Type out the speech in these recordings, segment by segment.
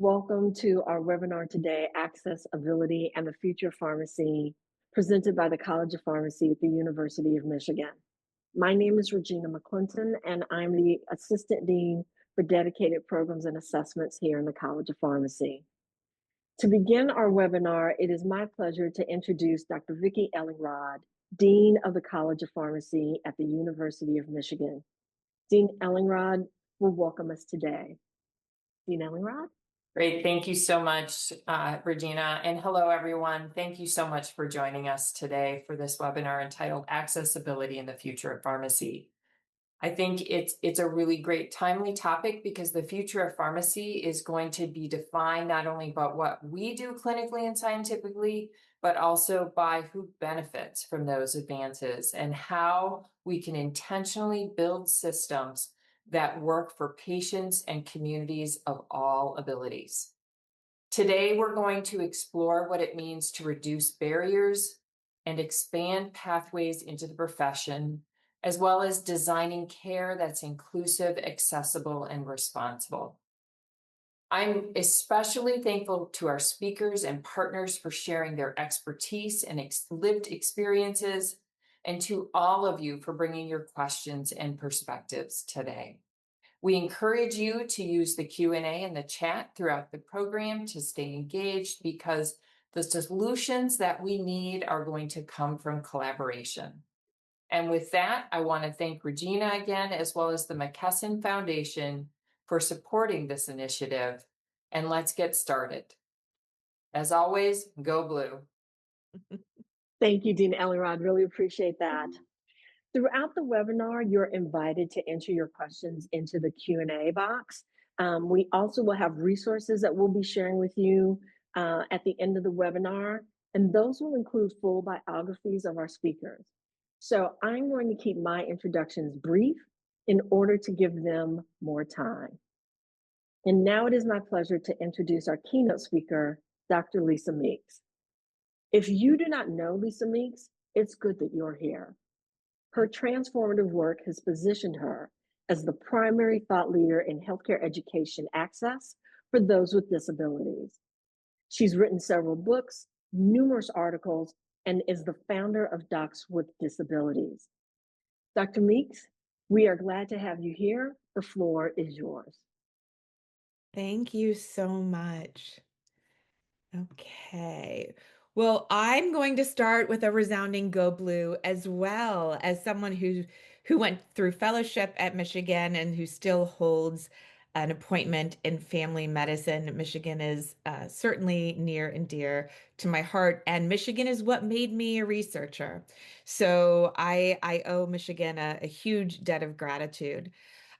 Welcome to our webinar today, Accessibility and the Future of Pharmacy, presented by the College of Pharmacy at the University of Michigan. My name is Regina McClinton, and I'm the Assistant Dean for Dedicated Programs and Assessments here in the College of Pharmacy. To begin our webinar, it is my pleasure to introduce Dr. Vicki Ellingrod, Dean of the College of Pharmacy at the University of Michigan. Dean Ellingrod will welcome us today. Dean Ellingrod? Great. Thank you so much, Regina. And hello, everyone. Thank you so much for joining us today for this webinar entitled Accessibility and the Future of Pharmacy. I think it's a really great timely topic because the future of pharmacy is going to be defined not only by what we do clinically and scientifically, but also by who benefits from those advances and how we can intentionally build systems that work for patients and communities of all abilities. Today, we're going to explore what it means to reduce barriers and expand pathways into the profession, as well as designing care that's inclusive, accessible, and responsible. I'm especially thankful to our speakers and partners for sharing their expertise and lived experiences, and to all of you for bringing your questions and perspectives today. We encourage you to use the Q&A and the chat throughout the program to stay engaged because the solutions that we need are going to come from collaboration. And with that, I want to thank Regina again, as well as the McKesson Foundation for supporting this initiative. And let's get started. As always, go blue. Thank you, Dean Ellingrod. Really appreciate that. Throughout the webinar, you're invited to enter your questions into the Q&A box. We also will have resources that we'll be sharing with you at the end of the webinar, and those will include full biographies of our speakers. So I'm going to keep my introductions brief in order to give them more time. And now it is my pleasure to introduce our keynote speaker, Dr. Lisa Meeks. If you do not know Lisa Meeks, it's good that you're here. Her transformative work has positioned her as the primary thought leader in healthcare education access for those with disabilities. She's written several books, numerous articles, and is the founder of Docs with Disabilities. Dr. Meeks, we are glad to have you here. The floor is yours. Thank you so much. Okay. Well, I'm going to start with a resounding go blue, as well as someone who went through fellowship at Michigan and who still holds an appointment in family medicine. Michigan is certainly near and dear to my heart, and Michigan is what made me a researcher. So I owe Michigan a huge debt of gratitude.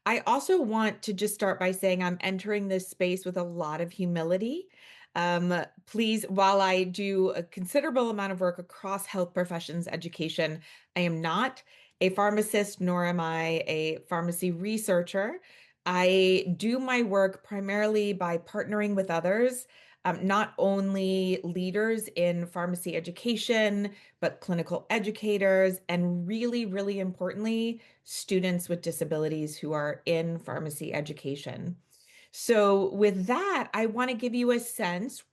I also want to just start by saying I'm entering this space with a lot of humility. Please, while I do a considerable amount of work across health professions education, I am not a pharmacist, nor am I a pharmacy researcher. I do my work primarily by partnering with others, not only leaders in pharmacy education, but clinical educators, and really, really importantly, students with disabilities who are in pharmacy education. So with that, I want to give you a sense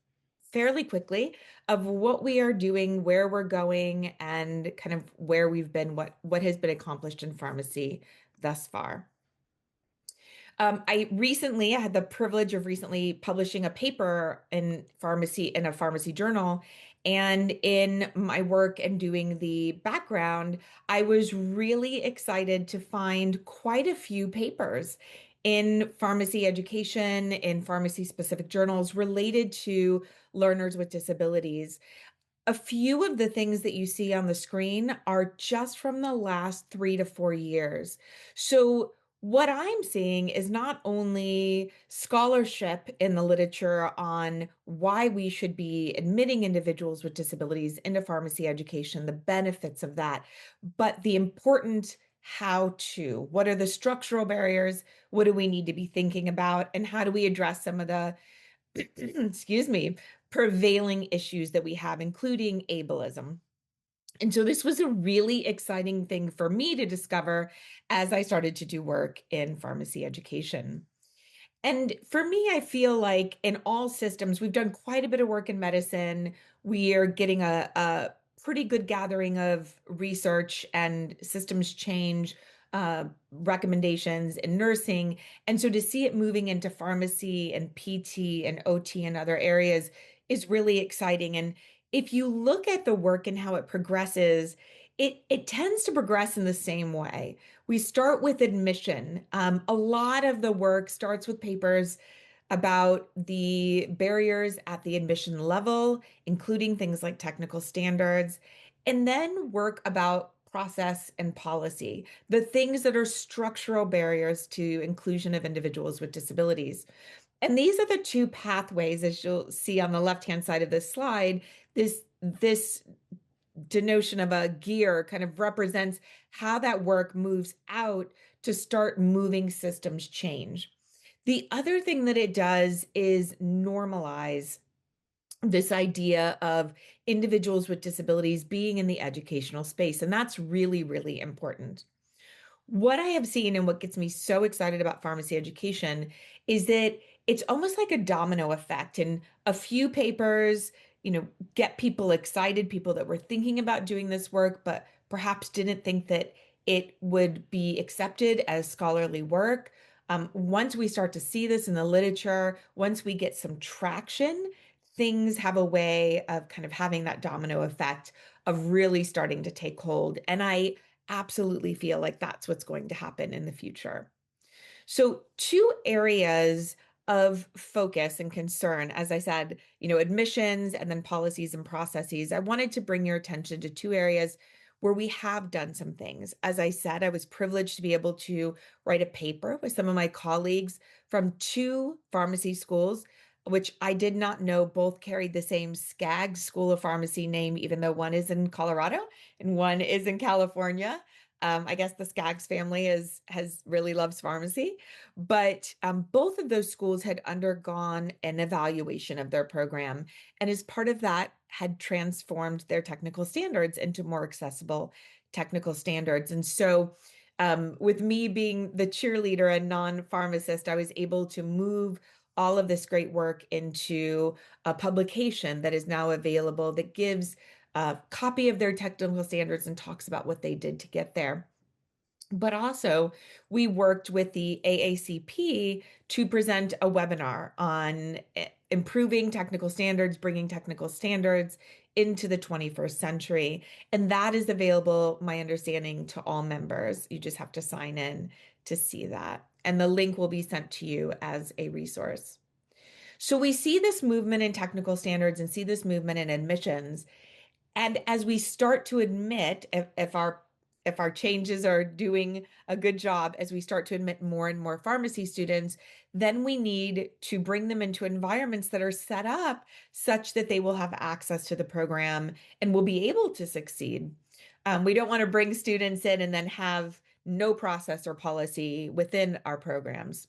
fairly quickly of what we are doing, where we're going, and kind of where we've been, what has been accomplished in pharmacy thus far. I had the privilege of recently publishing a paper in a pharmacy journal. And in my work and doing the background, I was really excited to find quite a few papers in pharmacy education, in pharmacy specific journals related to learners with disabilities. A few of the things that you see on the screen are just from the last 3 to 4 years. So what I'm seeing is not only scholarship in the literature on why we should be admitting individuals with disabilities into pharmacy education, the benefits of that, but the important how to. What are the structural barriers? What do we need to be thinking about? And how do we address some of the, excuse me, prevailing issues that we have, including ableism? And so this was a really exciting thing for me to discover as I started to do work in pharmacy education. And for me, I feel like in all systems, we've done quite a bit of work in medicine. We are getting a pretty good gathering of research and systems change recommendations in nursing. And so to see it moving into pharmacy and PT and OT and other areas is really exciting. And if you look at the work and how it progresses, it tends to progress in the same way. We start with admission. A lot of the work starts with papers about the barriers at the admission level, including things like technical standards, and then work about process and policy, the things that are structural barriers to inclusion of individuals with disabilities. And these are the two pathways, as you'll see on the left-hand side of this slide. This denotion of a gear kind of represents how that work moves out to start moving systems change. The other thing that it does is normalize this idea of individuals with disabilities being in the educational space. And that's really, really important. What I have seen and what gets me so excited about pharmacy education is that it's almost like a domino effect. And a few papers, get people excited, people that were thinking about doing this work, but perhaps didn't think that it would be accepted as scholarly work. Once we start to see this in the literature, once we get some traction, things have a way of kind of having that domino effect of really starting to take hold. And I absolutely feel like that's what's going to happen in the future. So, two areas of focus and concern, as I said, admissions and then policies and processes. I wanted to bring your attention to two areas where we have done some things. As I said, I was privileged to be able to write a paper with some of my colleagues from two pharmacy schools, which I did not know both carried the same SCAG School of Pharmacy name, even though one is in Colorado and one is in California. I guess the Skaggs family has really loves pharmacy, but both of those schools had undergone an evaluation of their program, and as part of that, had transformed their technical standards into more accessible technical standards. And so, with me being the cheerleader and non-pharmacist, I was able to move all of this great work into a publication that is now available that gives a copy of their technical standards and talks about what they did to get there. But also, we worked with the AACP to present a webinar on improving technical standards, bringing technical standards into the 21st century. And that is available, my understanding, to all members. You just have to sign in to see that. And the link will be sent to you as a resource. So we see this movement in technical standards and see this movement in admissions. And as we start to admit, if our changes are doing a good job, as we start to admit more and more pharmacy students, then we need to bring them into environments that are set up such that they will have access to the program and will be able to succeed. We don't want to bring students in and then have no process or policy within our programs.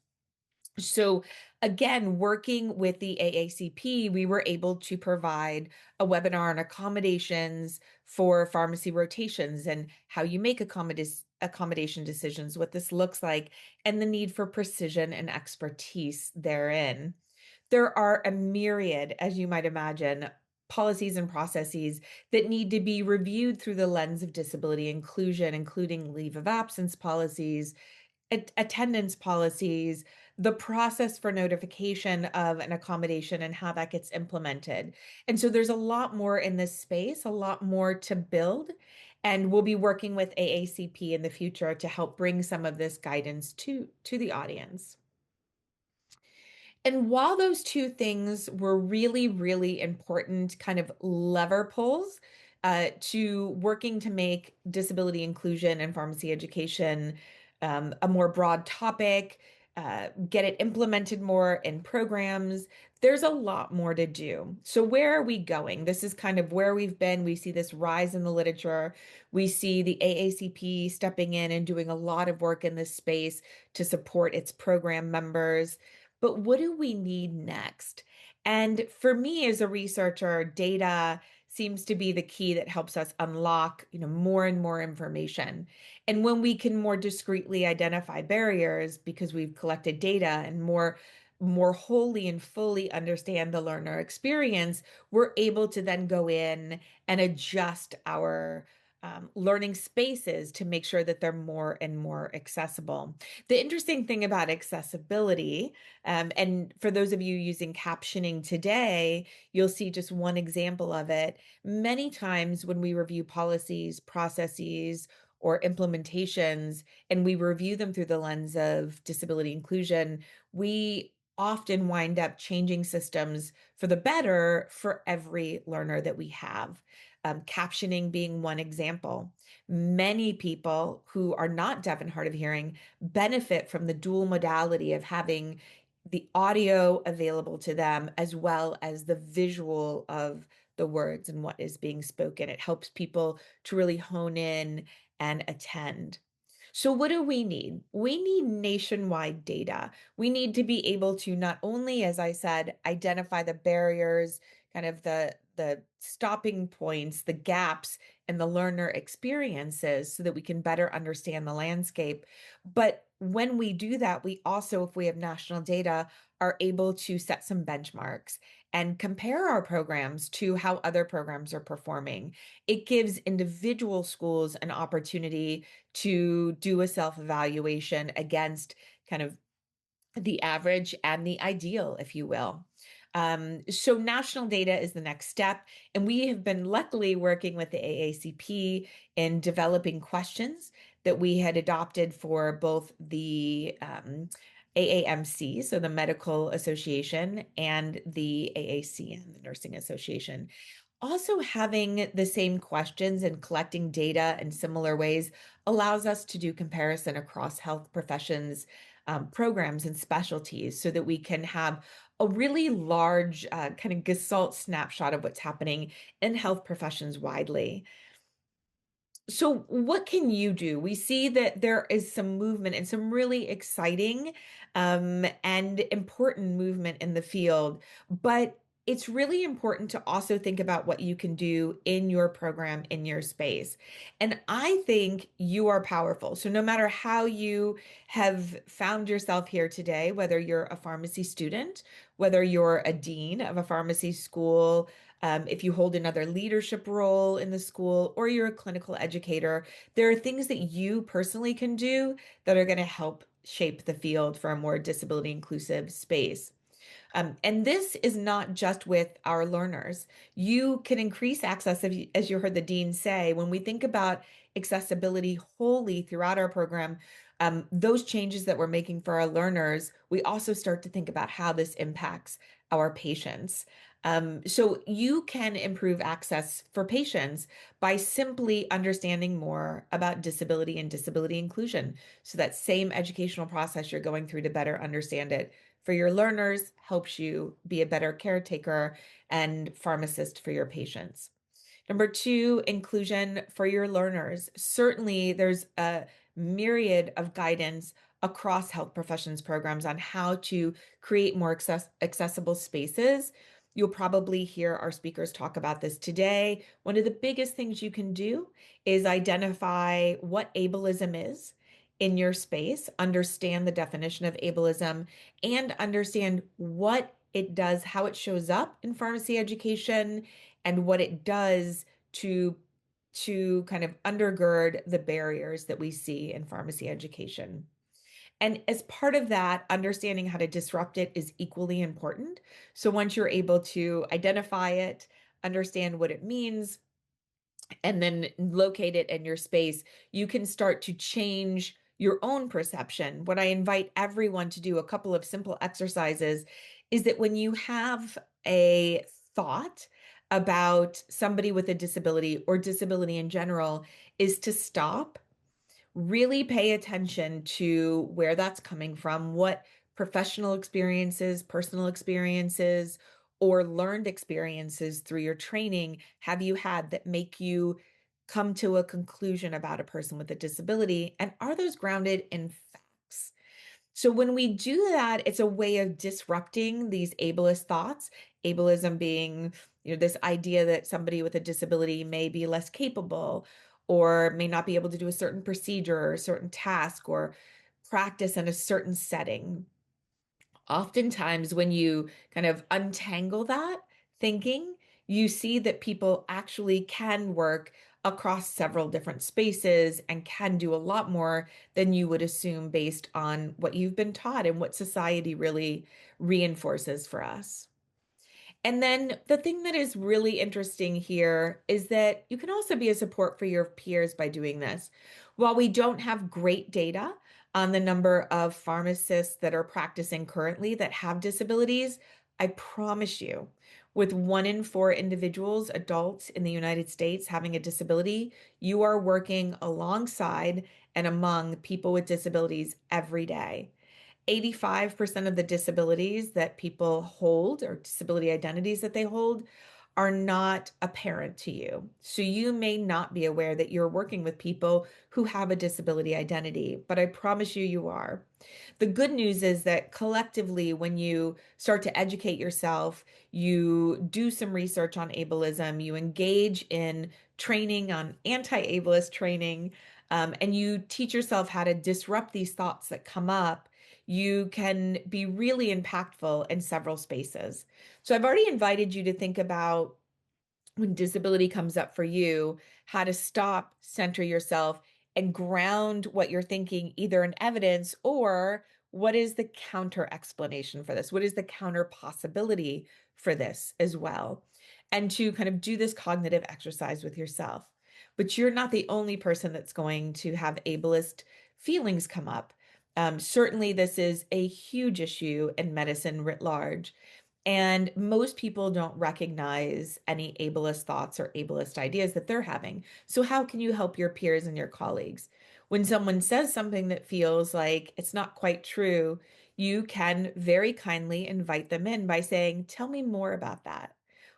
So again, working with the AACP, we were able to provide a webinar on accommodations for pharmacy rotations and how you make accommodation decisions, what this looks like, and the need for precision and expertise therein. There are a myriad, as you might imagine, policies and processes that need to be reviewed through the lens of disability inclusion, including leave of absence policies, attendance policies, the process for notification of an accommodation and how that gets implemented. And so there's a lot more in this space, a lot more to build. And we'll be working with AACP in the future to help bring some of this guidance to the audience. And while those two things were really, really important kind of lever pulls to working to make disability inclusion and pharmacy education a more broad topic, get it implemented more in programs, there's a lot more to do. So where are we going? This is kind of where we've been. We see this rise in the literature. We see the AACP stepping in and doing a lot of work in this space to support its program members. But what do we need next? And for me as a researcher, data seems to be the key that helps us unlock, more and more information. And when we can more discreetly identify barriers because we've collected data and more more wholly and fully understand the learner experience, we're able to then go in and adjust our learning spaces to make sure that they're more and more accessible. The interesting thing about accessibility, and for those of you using captioning today, you'll see just one example of it. Many times when we review policies, processes, or implementations, and we review them through the lens of disability inclusion, we often wind up changing systems for the better for every learner that we have. Captioning being one example. Many people who are not deaf and hard of hearing benefit from the dual modality of having the audio available to them as well as the visual of the words and what is being spoken. It helps people to really hone in and attend. So what do we need? We need nationwide data. We need to be able to not only, as I said, identify the barriers, kind of the stopping points, the gaps in the learner experiences so that we can better understand the landscape. But when we do that, we also, if we have national data, are able to set some benchmarks and compare our programs to how other programs are performing. It gives individual schools an opportunity to do a self-evaluation against kind of the average and the ideal, if you will. So national data is the next step. And we have been luckily working with the AACP in developing questions that we had adopted for both the AAMC, so the Medical Association, and the AACN, the Nursing Association. Also, having the same questions and collecting data in similar ways allows us to do comparison across health professions, programs, and specialties so that we can have a really large kind of gestalt snapshot of what's happening in health professions widely. So what can you do? We see that there is some movement and some really exciting and important movement in the field, but it's really important to also think about what you can do in your program, in your space. And I think you are powerful. So no matter how you have found yourself here today, whether you're a pharmacy student, whether you're a dean of a pharmacy school, if you hold another leadership role in the school, or you're a clinical educator, there are things that you personally can do that are going to help shape the field for a more disability inclusive space. And this is not just with our learners. You can increase access, as you heard the dean say, when we think about accessibility wholly throughout our program, those changes that we're making for our learners, we also start to think about how this impacts our patients. So you can improve access for patients by simply understanding more about disability and disability inclusion. So that same educational process you're going through to better understand it for your learners helps you be a better caretaker and pharmacist for your patients. Number two, inclusion for your learners. Certainly, there's a myriad of guidance across health professions programs on how to create more accessible spaces. You'll probably hear our speakers talk about this today. One of the biggest things you can do is identify what ableism is in your space, understand the definition of ableism, and understand what it does, how it shows up in pharmacy education, and what it does to kind of undergird the barriers that we see in pharmacy education. And as part of that, understanding how to disrupt it is equally important. So once you're able to identify it, understand what it means, and then locate it in your space, you can start to change your own perception. What I invite everyone to do, a couple of simple exercises, is that when you have a thought about somebody with a disability or disability in general, is to stop, really pay attention to where that's coming from, what professional experiences, personal experiences, or learned experiences through your training have you had that make you come to a conclusion about a person with a disability? And are those grounded in facts? So when we do that, it's a way of disrupting these ableist thoughts, ableism being, this idea that somebody with a disability may be less capable or may not be able to do a certain procedure or a certain task or practice in a certain setting. Oftentimes, when you kind of untangle that thinking, you see that people actually can work across several different spaces and can do a lot more than you would assume based on what you've been taught and what society really reinforces for us. And then the thing that is really interesting here is that you can also be a support for your peers by doing this. While we don't have great data on the number of pharmacists that are practicing currently that have disabilities, I promise you, with 1 in 4 individuals, adults in the United States having a disability, you are working alongside and among people with disabilities every day. 85% of the disabilities that people hold or disability identities that they hold are not apparent to you. So you may not be aware that you're working with people who have a disability identity, but I promise you, you are. The good news is that collectively, when you start to educate yourself, you do some research on ableism, you engage in training on anti-ableist training, and you teach yourself how to disrupt these thoughts that come up, you can be really impactful in several spaces. So I've already invited you to think about when disability comes up for you, how to stop, center yourself, and ground what you're thinking either in evidence or what is the counter explanation for this? What is the counter possibility for this as well? And to kind of do this cognitive exercise with yourself. But you're not the only person that's going to have ableist feelings come up. Certainly, this is a huge issue in medicine writ large. And most people don't recognize any ableist thoughts or ableist ideas that they're having. So, how can you help your peers and your colleagues? When someone says something that feels like it's not quite true, you can very kindly invite them in by saying, "Tell me more about that,"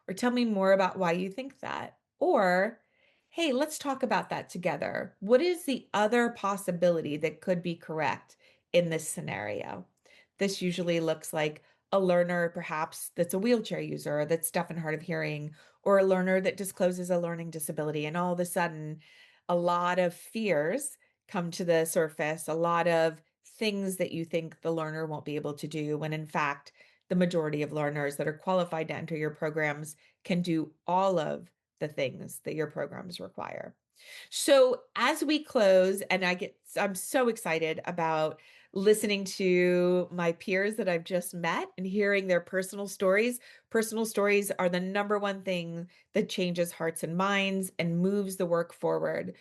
or "Tell me more about why you think that," or "Hey, let's talk about that together. What is the other possibility that could be correct in this scenario?" This usually looks like a learner perhaps that's a wheelchair user, that's deaf and hard of hearing, or a learner that discloses a learning disability. And all of a sudden, a lot of fears come to the surface, a lot of things that you think the learner won't be able to do, when in fact, the majority of learners that are qualified to enter your programs can do all of the things that your programs require. So as we close, and I'm so excited about listening to my peers that I've just met and hearing their personal stories. Personal stories are the number one thing that changes hearts and minds and moves the work forward.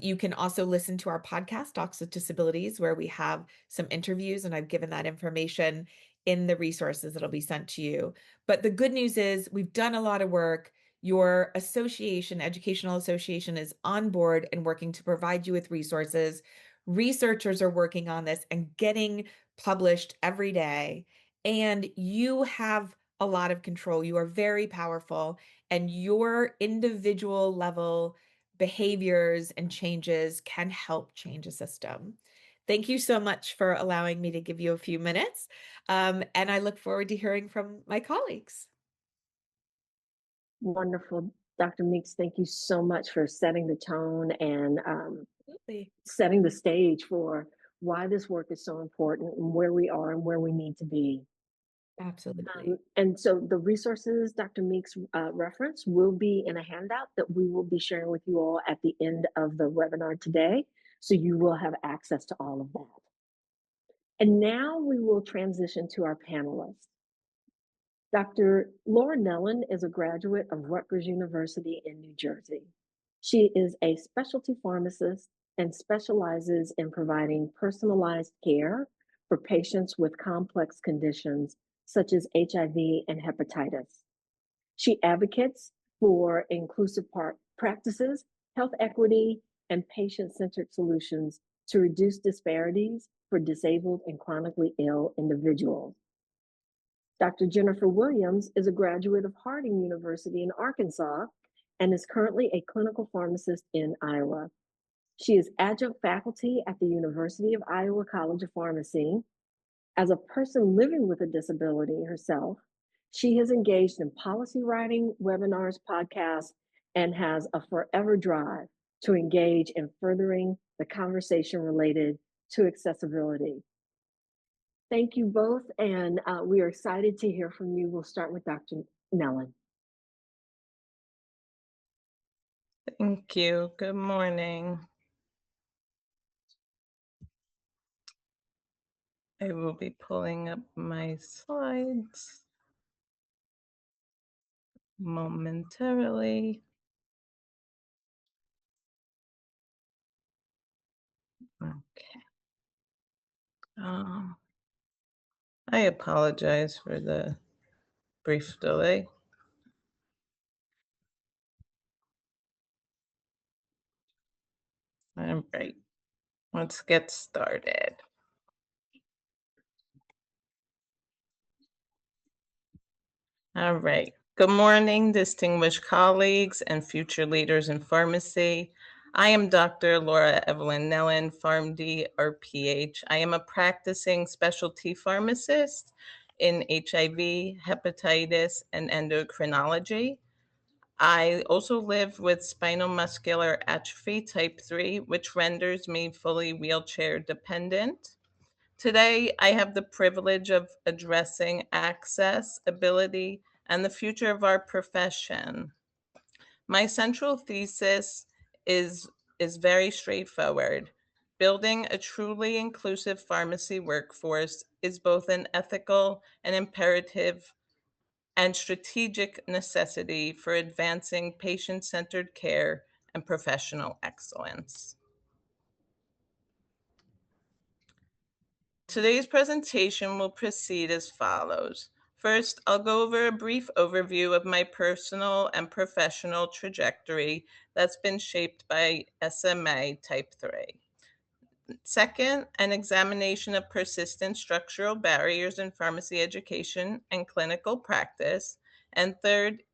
You can also listen to our podcast, Docs with Disabilities, where we have some interviews, and I've given that information in the resources that'll be sent to you. But the good news is we've done a lot of work. Your association, educational association, is on board and working to provide you with resources. Researchers are working on this and getting published every day. And you have a lot of control. You are very powerful, and your individual level behaviors and changes can help change a system. Thank you so much for allowing me to give you a few minutes. And I look forward to hearing from my colleagues. Wonderful. Dr. Meeks, thank you so much for setting the tone and Absolutely. setting the stage for why this work is so important and where we are and where we need to be. Absolutely. And so the resources Dr. Meeks referenced will be in a handout that we will be sharing with you all at the end of the webinar today. So you will have access to all of that. And now we will transition to our panelists. Dr. Laura Nellen is a graduate of Rutgers University in New Jersey. She is a specialty pharmacist and specializes in providing personalized care for patients with complex conditions such as HIV and hepatitis. She advocates for inclusive practices, health equity, and patient-centered solutions to reduce disparities for disabled and chronically ill individuals. Dr. Jennifer Williams is a graduate of Harding University in Arkansas and is currently a clinical pharmacist in Iowa. She is adjunct faculty at the University of Iowa College of Pharmacy. As a person living with a disability herself, she has engaged in policy writing, webinars, podcasts, and has a forever drive to engage in furthering the conversation related to accessibility. Thank you both, and we are excited to hear from you. We'll start with Dr. Nellen. Thank you. Good morning. I will be pulling up my slides momentarily. Okay. I apologize for the brief delay. All right, let's get started. All right. Good morning, distinguished colleagues and future leaders in pharmacy. I am Dr. Laura Evelyn Nellen, PharmD RPH. I am a practicing specialty pharmacist in HIV, hepatitis, and endocrinology. I also live with spinal muscular atrophy type 3, which renders me fully wheelchair dependent. Today, I have the privilege of addressing access, ability, and the future of our profession. My central thesis is very straightforward. Building a truly inclusive pharmacy workforce is both an ethical and imperative and strategic necessity for advancing patient-centered care and professional excellence. Today's presentation will proceed as follows. First, I'll go over a brief overview of my personal and professional trajectory that's been shaped by SMA type 3. Second, an examination of persistent structural barriers in pharmacy education and clinical practice. And third,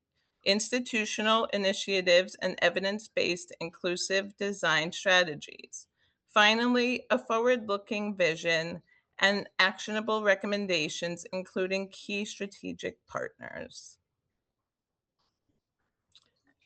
institutional initiatives and evidence-based inclusive design strategies. Finally, a forward-looking vision and actionable recommendations, including key strategic partners.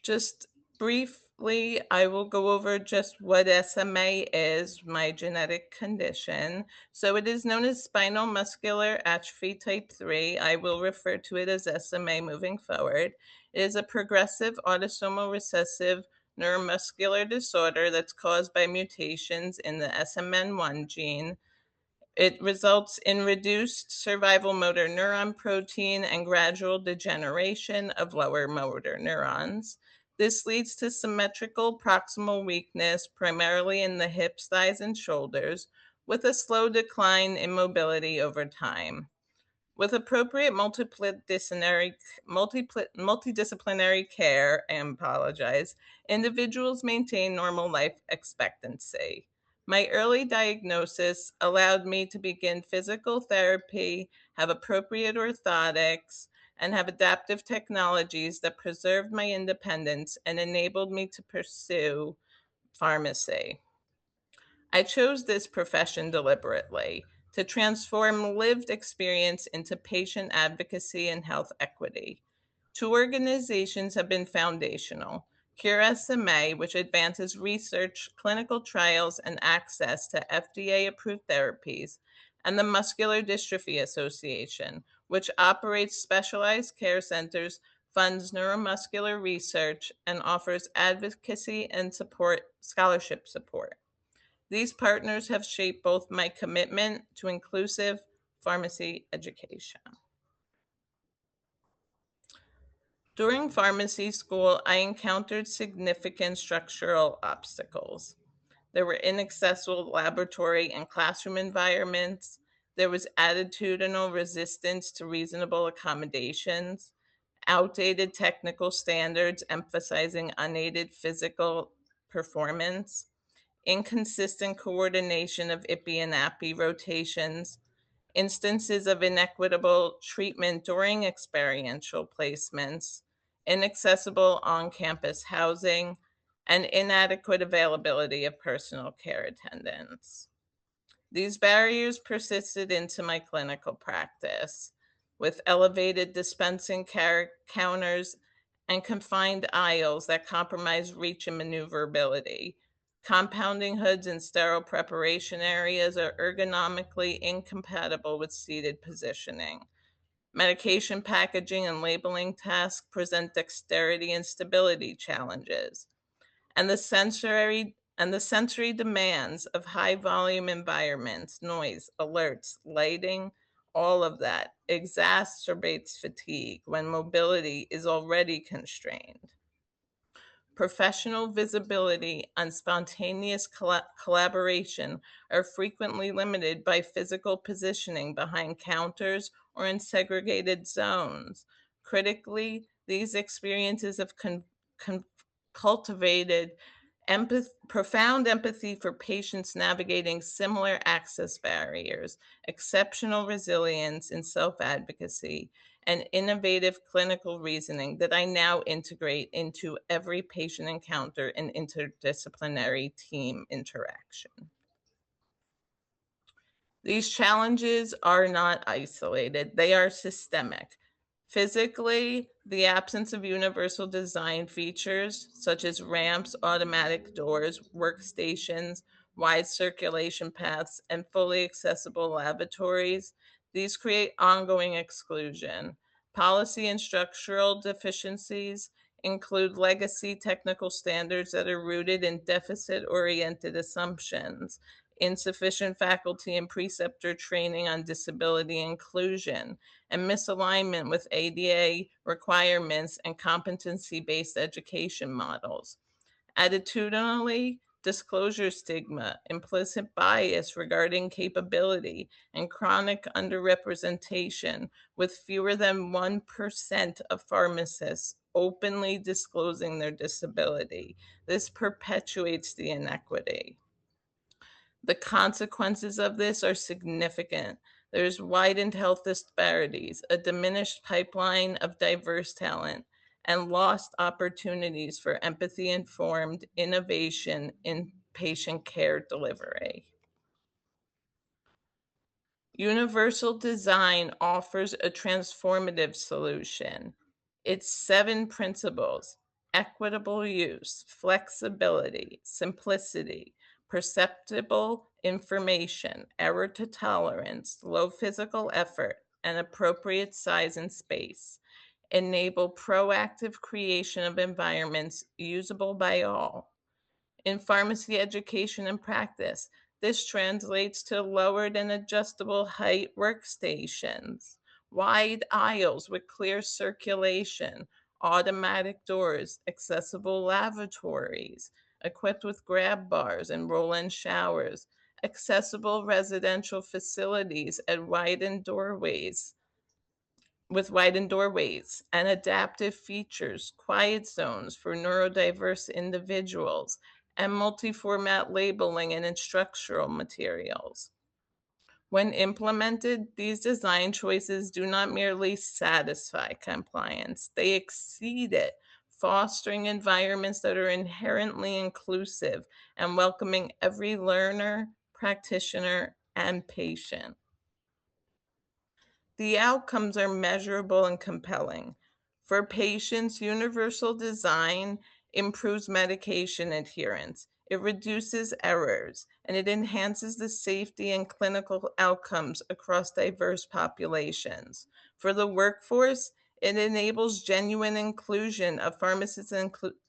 Just briefly, I will go over just what SMA is, my genetic condition. So it is known as spinal muscular atrophy type 3. I will refer to it as SMA moving forward. It is a progressive autosomal recessive neuromuscular disorder that's caused by mutations in the SMN1 gene. It results in reduced survival motor neuron protein and gradual degeneration of lower motor neurons. This leads to symmetrical proximal weakness, primarily in the hips, thighs, and shoulders, with a slow decline in mobility over time. With appropriate multidisciplinary care, individuals maintain normal life expectancy. My early diagnosis allowed me to begin physical therapy, have appropriate orthotics, and have adaptive technologies that preserved my independence and enabled me to pursue pharmacy. I chose this profession deliberately to transform lived experience into patient advocacy and health equity. Two organizations have been foundational: Cure SMA, which advances research, clinical trials, and access to FDA-approved therapies, and the Muscular Dystrophy Association, which operates specialized care centers, funds neuromuscular research, and offers advocacy and scholarship support. These partners have shaped both my commitment to inclusive pharmacy education. During pharmacy school, I encountered significant structural obstacles. There were inaccessible laboratory and classroom environments. There was attitudinal resistance to reasonable accommodations, outdated technical standards emphasizing unaided physical performance, inconsistent coordination of IPI and API rotations, instances of inequitable treatment during experiential placements, inaccessible on-campus housing, and inadequate availability of personal care attendants. These barriers persisted into my clinical practice, with elevated dispensing counters and confined aisles that compromise reach and maneuverability, Compounding hoods and sterile preparation areas are ergonomically incompatible with seated positioning. Medication packaging and labeling tasks present dexterity and stability challenges. And the sensory demands of high volume environments, noise, alerts, lighting, all of that exacerbates fatigue when mobility is already constrained. Professional visibility and spontaneous collaboration are frequently limited by physical positioning behind counters or in segregated zones. Critically, these experiences have cultivated profound empathy for patients navigating similar access barriers, exceptional resilience in self-advocacy, and innovative clinical reasoning that I now integrate into every patient encounter and interdisciplinary team interaction. These challenges are not isolated, they are systemic. Physically, the absence of universal design features such as ramps, automatic doors, workstations, wide circulation paths, and fully accessible lavatories, these create ongoing exclusion. Policy and structural deficiencies include legacy technical standards that are rooted in deficit-oriented assumptions, insufficient faculty and preceptor training on disability inclusion, and misalignment with ADA requirements and competency-based education models. Attitudinally, disclosure stigma, implicit bias regarding capability, and chronic underrepresentation, with fewer than 1% of pharmacists openly disclosing their disability. This perpetuates the inequity. The consequences of this are significant. There's widened health disparities, a diminished pipeline of diverse talent, and lost opportunities for empathy-informed innovation in patient care delivery. Universal design offers a transformative solution. Its 7 principles: equitable use, flexibility, simplicity, perceptible information, error to tolerance, low physical effort, and appropriate size and space, enable proactive creation of environments usable by all. In pharmacy education and practice, this translates to lowered and adjustable height workstations, wide aisles with clear circulation, automatic doors, accessible lavatories, equipped with grab bars and roll-in showers, accessible residential facilities at widened doorways, and adaptive features, quiet zones for neurodiverse individuals, and multi-format labeling and instructional materials. When implemented, these design choices do not merely satisfy compliance, they exceed it, fostering environments that are inherently inclusive and welcoming every learner, practitioner, and patient. The outcomes are measurable and compelling. For patients, universal design improves medication adherence, it reduces errors, and it enhances the safety and clinical outcomes across diverse populations. For the workforce, it enables genuine inclusion of pharmacists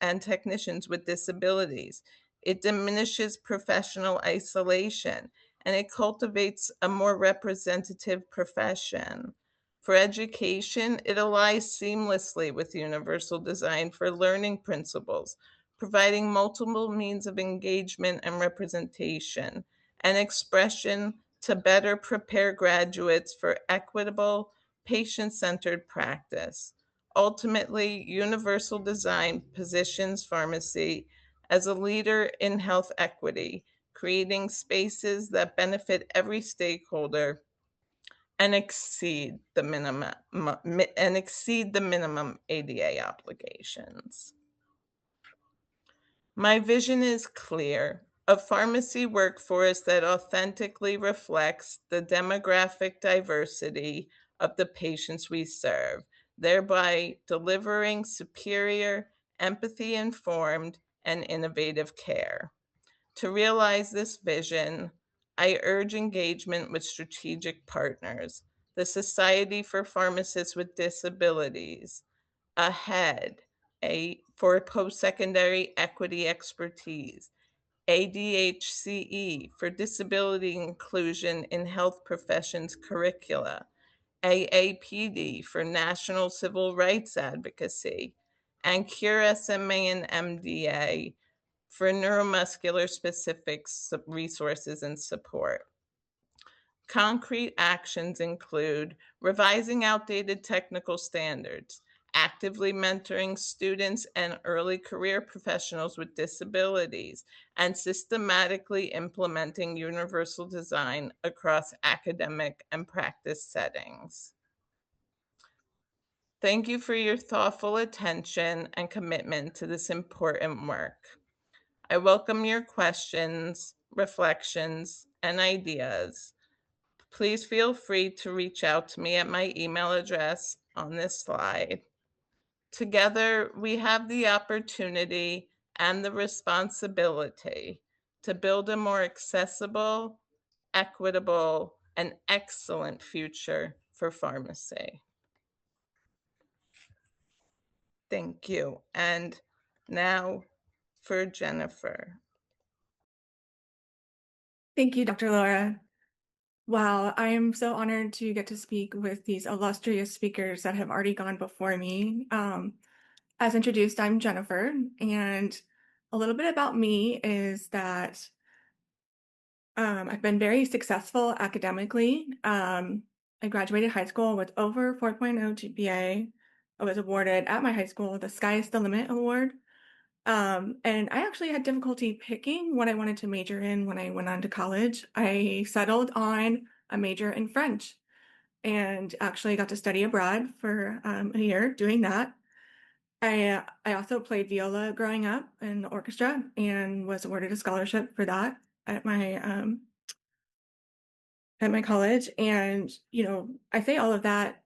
and technicians with disabilities. It diminishes professional isolation, and it cultivates a more representative profession. For education, it aligns seamlessly with universal design for learning principles, providing multiple means of engagement and representation and expression to better prepare graduates for equitable, patient-centered practice. Ultimately, universal design positions pharmacy as a leader in health equity, creating spaces that benefit every stakeholder and exceed the minimum ADA obligations. My vision is clear: a pharmacy workforce that authentically reflects the demographic diversity of the patients we serve, thereby delivering superior, empathy-informed, and innovative care. To realize this vision, I urge engagement with strategic partners, the Society for Pharmacists with Disabilities, AHEAD, for post-secondary equity expertise, ADHCE for disability inclusion in health professions curricula, AAPD for national civil rights advocacy, and Cure SMA and MDA for neuromuscular specific resources and support. Concrete actions include revising outdated technical standards, actively mentoring students and early career professionals with disabilities, and systematically implementing universal design across academic and practice settings. Thank you for your thoughtful attention and commitment to this important work. I welcome your questions, reflections, and ideas. Please feel free to reach out to me at my email address on this slide. Together, we have the opportunity and the responsibility to build a more accessible, equitable, and excellent future for pharmacy. Thank you. And now for Jennifer. Thank you, Dr. Laura. Wow, I am so honored to get to speak with these illustrious speakers that have already gone before me. As introduced, I'm Jennifer, and a little bit about me is that I've been very successful academically. I graduated high school with over 4.0 GPA. I was awarded at my high school the Sky is the Limit Award. And I actually had difficulty picking what I wanted to major in when I went on to college. I settled on a major in French and actually got to study abroad for a year doing that. I also played viola growing up in the orchestra and was awarded a scholarship for that at my college. And I say all of that,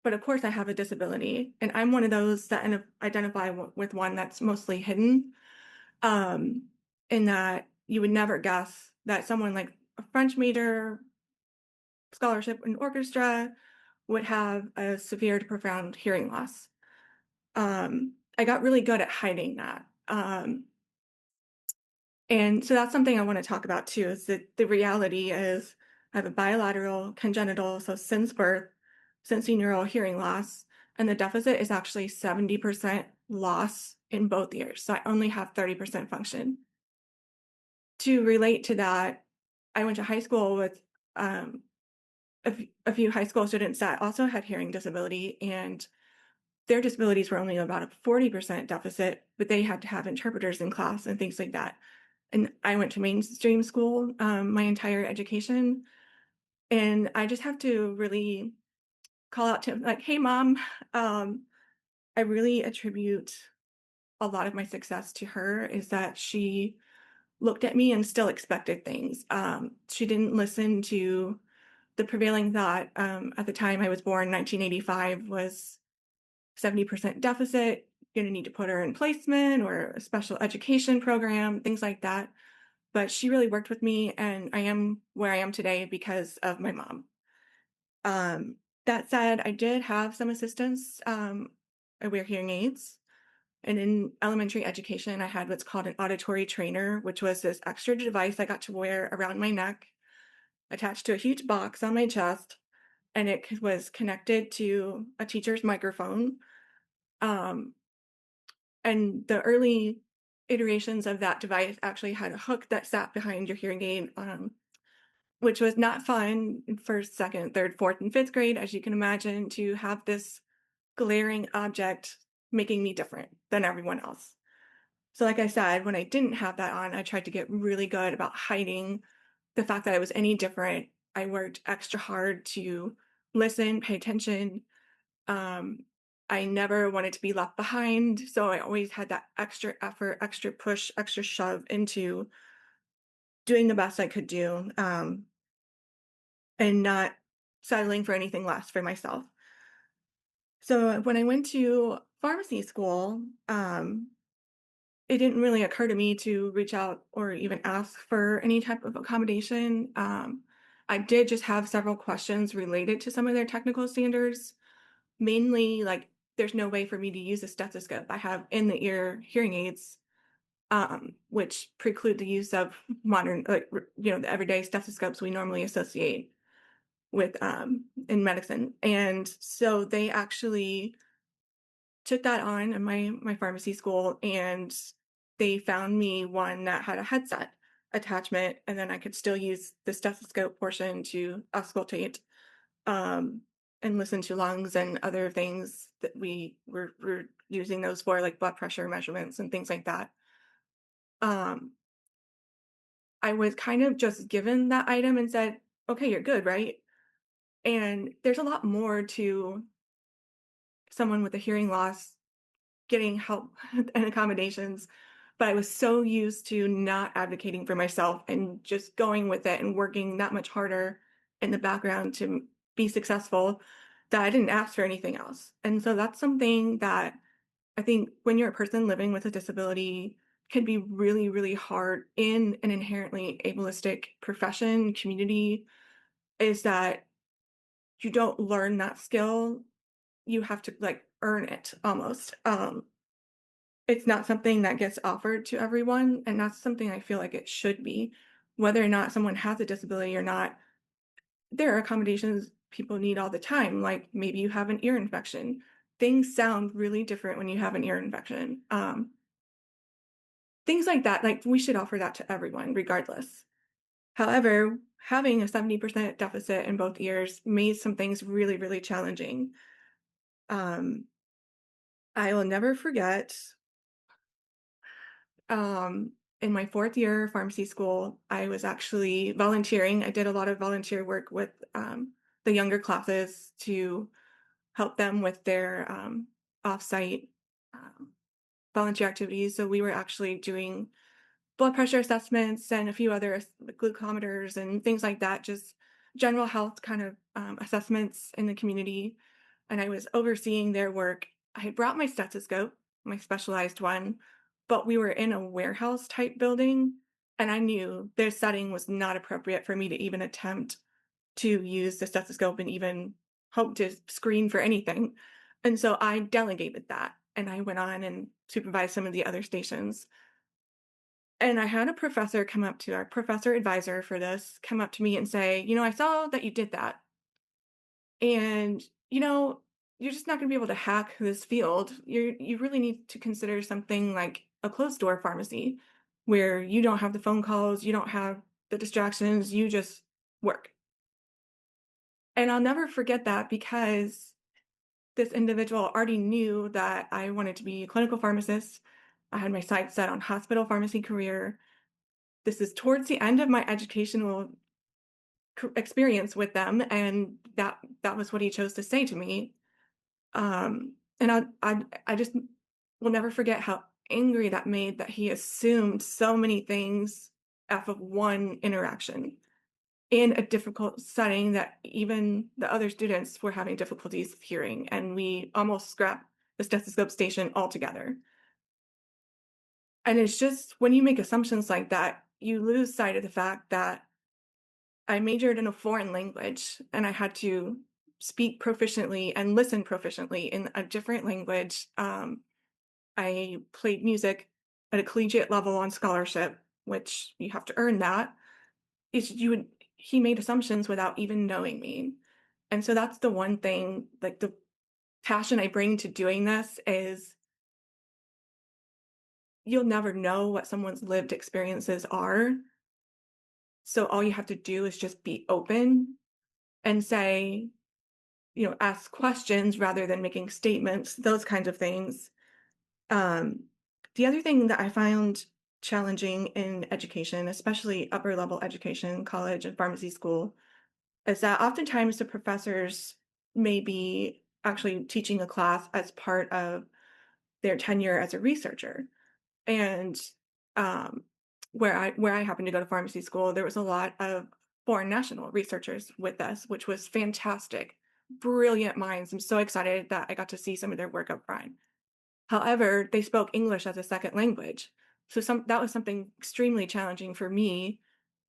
but of course I have a disability, and I'm one of those that identify with one that's mostly hidden. um, in that you would never guess that someone like a French major, scholarship in orchestra, would have a severe to profound hearing loss. I got really good at hiding that. And so that's something I want to talk about too, is that the reality is I have a bilateral congenital, so since birth, sensorineural hearing loss, and the deficit is actually 70% loss in both ears. So I only have 30% function. To relate to that, I went to high school with um, a few high school students that also had hearing disability, and their disabilities were only about a 40% deficit, but they had to have interpreters in class and things like that. And I went to mainstream school my entire education, and I just have to really call out to like, hey, mom, I really attribute a lot of my success to her, is that she looked at me and still expected things. She didn't listen to the prevailing thought at the time I was born, 1985, was 70% deficit, going to need to put her in placement or a special education program, things like that. But she really worked with me, and I am where I am today because of my mom. That said, I did have some assistance. I wear hearing aids. And in elementary education, I had what's called an auditory trainer, which was this extra device I got to wear around my neck, attached to a huge box on my chest, and it was connected to a teacher's microphone. Um, and the early iterations of that device actually had a hook that sat behind your hearing aid, which was not fun in first, second, third, fourth, and fifth grade, as you can imagine, to have this glaring object making me different than everyone else. So like I said, when I didn't have that on, I tried to get really good about hiding the fact that I was any different. I worked extra hard to listen, pay attention. Um, I never wanted to be left behind. So I always had that extra effort, extra push, extra shove into doing the best I could do, and not settling for anything less for myself. So when I went to pharmacy school, it didn't really occur to me to reach out or even ask for any type of accommodation. I did just have several questions related to some of their technical standards, mainly like there's no way for me to use a stethoscope. I have in the ear hearing aids, which preclude the use of modern, like, the everyday stethoscopes we normally associate with in medicine. And so they actually took that on in my pharmacy school, and they found me one that had a headset attachment, and then I could still use the stethoscope portion to auscultate um, and listen to lungs and other things that we were using those for, like blood pressure measurements and things like that. Um, I was kind of just given that item and said, "Okay, you're good, right?" And there's a lot more to someone with a hearing loss getting help and accommodations, but I was so used to not advocating for myself and just going with it and working that much harder in the background to be successful that I didn't ask for anything else. And so that's something that I think when you're a person living with a disability can be really, really hard in an inherently ableistic profession, community, is that you don't learn that skill. You have to like earn it almost. It's not something that gets offered to everyone, and that's something I feel like it should be. Whether or not someone has a disability or not, there are accommodations people need all the time, like maybe you have an ear infection. Things sound really different when you have an ear infection. Things like that, like we should offer that to everyone regardless. However, having a 70% deficit in both ears made some things really, really challenging. Um, I will never forget Um, in my fourth year of pharmacy school, I was actually volunteering. I did a lot of volunteer work with the younger classes to help them with their off-site um, volunteer activities. So we were actually doing blood pressure assessments and a few other glucometers and things like that, just general health kind of assessments in the community. And I was overseeing their work. I had brought my stethoscope, my specialized one, but we were in a warehouse type building, and I knew their setting was not appropriate for me to even attempt to use the stethoscope and even hope to screen for anything. And so I delegated that, and I went on and supervised some of the other stations. And I had a professor come up to our professor advisor for this, come up to me and say, I saw that you did that. And, you're just not going to be able to hack this field. You really need to consider something like a closed door pharmacy where you don't have the phone calls, you don't have the distractions, you just work. And I'll never forget that because this individual already knew that I wanted to be a clinical pharmacist. I had my sights set on hospital pharmacy career. This is towards the end of my educational experience with them, and that was what he chose to say to me. And I just will never forget how angry that made, that he assumed so many things off of one interaction in a difficult setting that even the other students were having difficulties hearing, and we almost scrapped the stethoscope station altogether. And it's just when you make assumptions like that, you lose sight of the fact that I majored in a foreign language and I had to speak proficiently and listen proficiently in a different language. I played music at a collegiate level on scholarship, which you have to earn that. It's you would He made assumptions without even knowing me. And so that's the one thing, like the passion I bring to doing this is you'll never know what someone's lived experiences are. So all you have to do is just be open and say, ask questions rather than making statements, those kinds of things. Um, the other thing that I found challenging in education, especially upper level education, college and pharmacy school, is that oftentimes the professors may be actually teaching a class as part of their tenure as a researcher. And um, where I happened to go to pharmacy school, there was a lot of foreign national researchers with us, which was fantastic. Brilliant minds. I'm so excited that I got to see some of their work up front. However, they spoke English as a second language. So that was something extremely challenging for me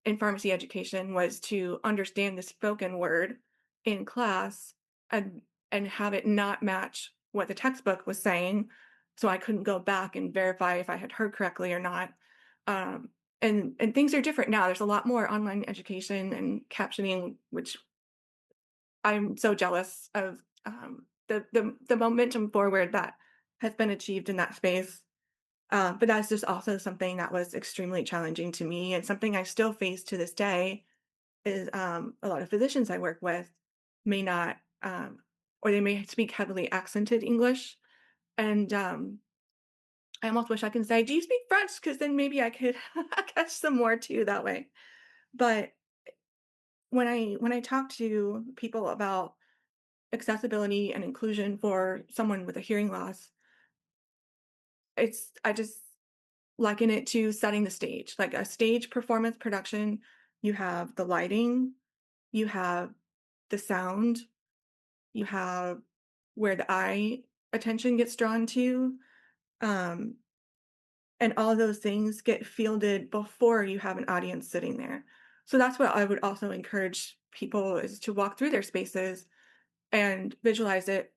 in pharmacy education, was to understand the spoken word in class and have it not match what the textbook was saying, so I couldn't go back and verify if I had heard correctly or not. Um, and things are different now. There's a lot more online education and captioning, which I'm so jealous of, the momentum forward that has been achieved in that space. But that's just also something that was extremely challenging to me, and something I still face to this day is, a lot of physicians I work with may not, or they may speak heavily accented English. And I almost wish I can say, "Do you speak French?" Because then maybe I could catch some more too that way. But when I talk to people about accessibility and inclusion for someone with a hearing loss, I just liken it to setting the stage, like a stage performance production. You have the lighting, you have the sound, you have where the eye attention gets drawn to, um, and all of those things get fielded before you have an audience sitting there. So that's what I would also encourage people, is to walk through their spaces and visualize it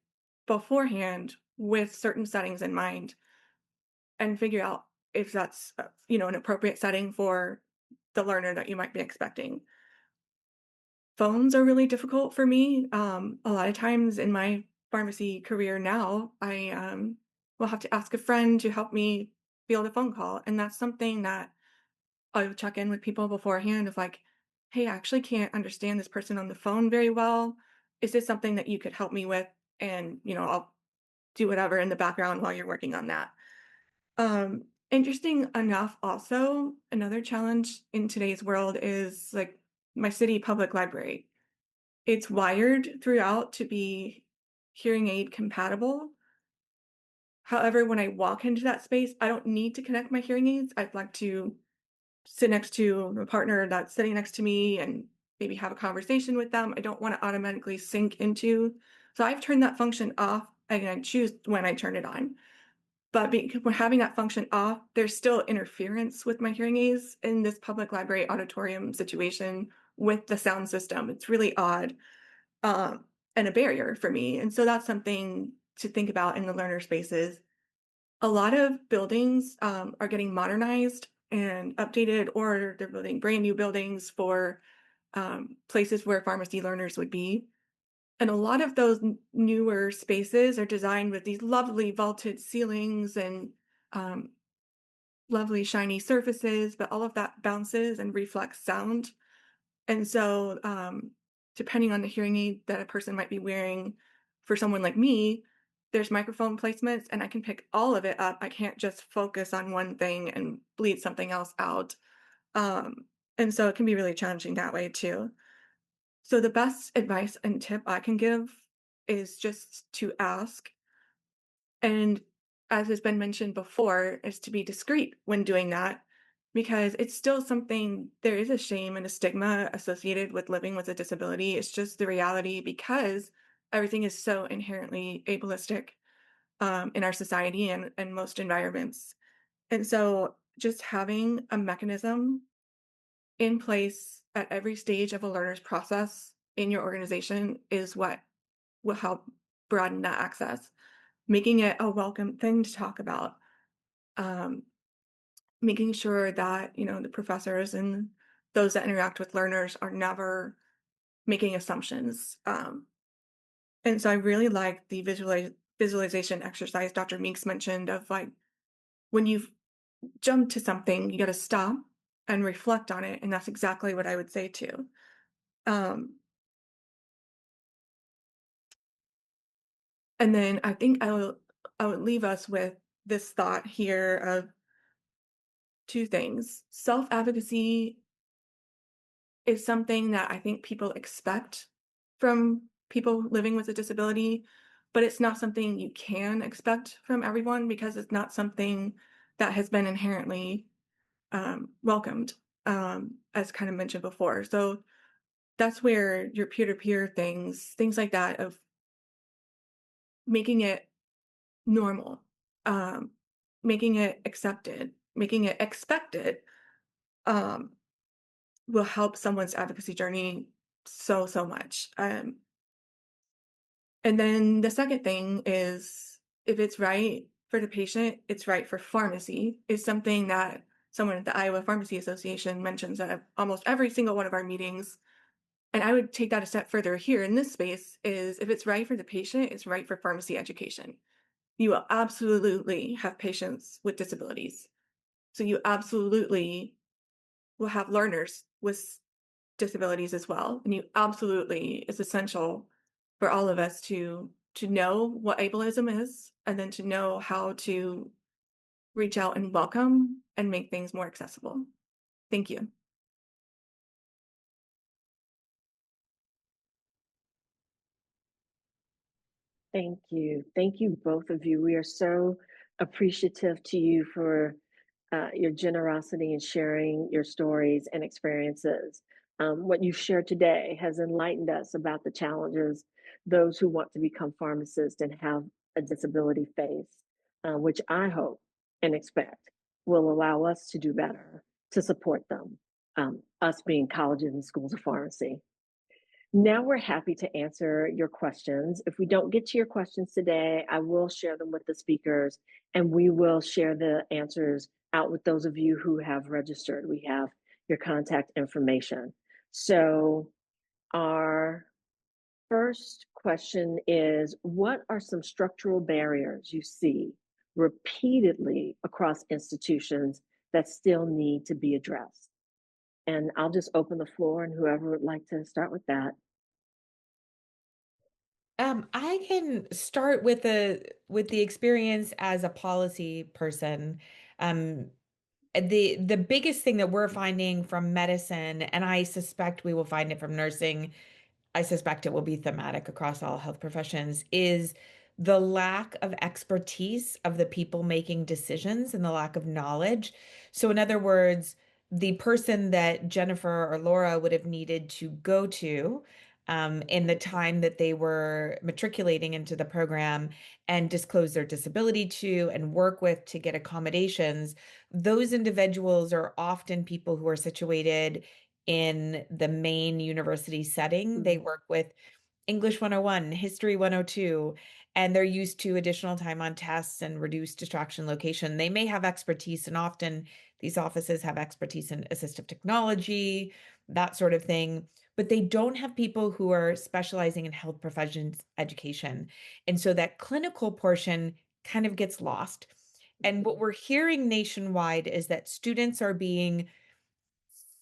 beforehand with certain settings in mind, and figure out if that's, an appropriate setting for the learner that you might be expecting. Phones are really difficult for me. A lot of times in my pharmacy career now, I will have to ask a friend to help me field a phone call. And that's something that I would check in with people beforehand of, like, hey, I actually can't understand this person on the phone very well. Is this something that you could help me with? And, I'll do whatever in the background while you're working on that. Interesting enough, also, another challenge in today's world is, like, my city public library. It's wired throughout to be hearing aid compatible. However, when I walk into that space, I don't need to connect my hearing aids. I'd like to sit next to a partner that's sitting next to me and maybe have a conversation with them. I don't want to automatically sync into. So I've turned that function off, and I choose when I turn it on. But when having that function off, there's still interference with my hearing aids in this public library auditorium situation with the sound system. It's really odd, um, and a barrier for me. And so that's something to think about in the learner spaces. A lot of buildings, are getting modernized and updated, or they're building brand new buildings for, places where pharmacy learners would be. And a lot of those newer spaces are designed with these lovely vaulted ceilings and, um, lovely shiny surfaces, but all of that bounces and reflects sound. And so, depending on the hearing aid that a person might be wearing, for someone like me, there's microphone placements and I can pick all of it up. I can't just focus on one thing and bleed something else out. Um, and so it can be really challenging that way too. So the best advice and tip I can give is just to ask. And as has been mentioned before, is to be discreet when doing that, because it's still something, there is a shame and a stigma associated with living with a disability. It's just the reality, because everything is so inherently ableistic, in our society and most environments. And so just having a mechanism in place at every stage of a learner's process in your organization is what will help broaden that access, making it a welcome thing to talk about, um, making sure that, the professors and those that interact with learners are never making assumptions. And so I really like the visualization exercise Dr. Meeks mentioned, of, like, when you jump to something, you got to stop and reflect on it. And that's exactly what I would say too. Um, and then I think I would leave us with this thought here of two things. Self-advocacy is something that I think people expect from people living with a disability, but it's not something you can expect from everyone, because it's not something that has been inherently, welcomed, as kind of mentioned before. So that's where your peer-to-peer things like that, of making it normal, um, making it accepted, making it expected, will help someone's advocacy journey so much. And then the second thing is, if it's right for the patient, it's right for pharmacy, is something that someone at the Iowa Pharmacy Association mentions at almost every single one of our meetings. And I would take that a step further here in this space, is if it's right for the patient, it's right for pharmacy education. You will absolutely have patients with disabilities. So you absolutely will have learners with disabilities as well. And you absolutely, it's essential for all of us to know what ableism is, and then to know how to reach out and welcome and make things more accessible. Thank you. Thank you. Thank you, both of you. We are so appreciative to you for your generosity in sharing your stories and experiences. What you've shared today has enlightened us about the challenges those who want to become pharmacists and have a disability face, which I hope and expect will allow us to do better to support them, us being colleges and schools of pharmacy. Now we're happy to answer your questions. If we don't get to your questions today, I will share them with the speakers, and we will share the answers out with those of you who have registered. We have your contact information. So our first question is, what are some structural barriers you see repeatedly across institutions that still need to be addressed? And I'll just open the floor, and whoever would like to start with that. I can start with the experience as a policy person. Um, the biggest thing that we're finding from medicine, and I suspect we will find it from nursing, I suspect it will be thematic across all health professions, is the lack of expertise of the people making decisions and the lack of knowledge. So, in other words, the person that Jennifer or Laura would have needed to go to in the time that they were matriculating into the program and disclose their disability to and work with to get accommodations, those individuals are often people who are situated in the main university setting. They work with English 101, History 102, and they're used to additional time on tests and reduced distraction location. They may have expertise, and often these offices have expertise in assistive technology, that sort of thing, but they don't have people who are specializing in health professions education. And so that clinical portion kind of gets lost. And what we're hearing nationwide is that students are being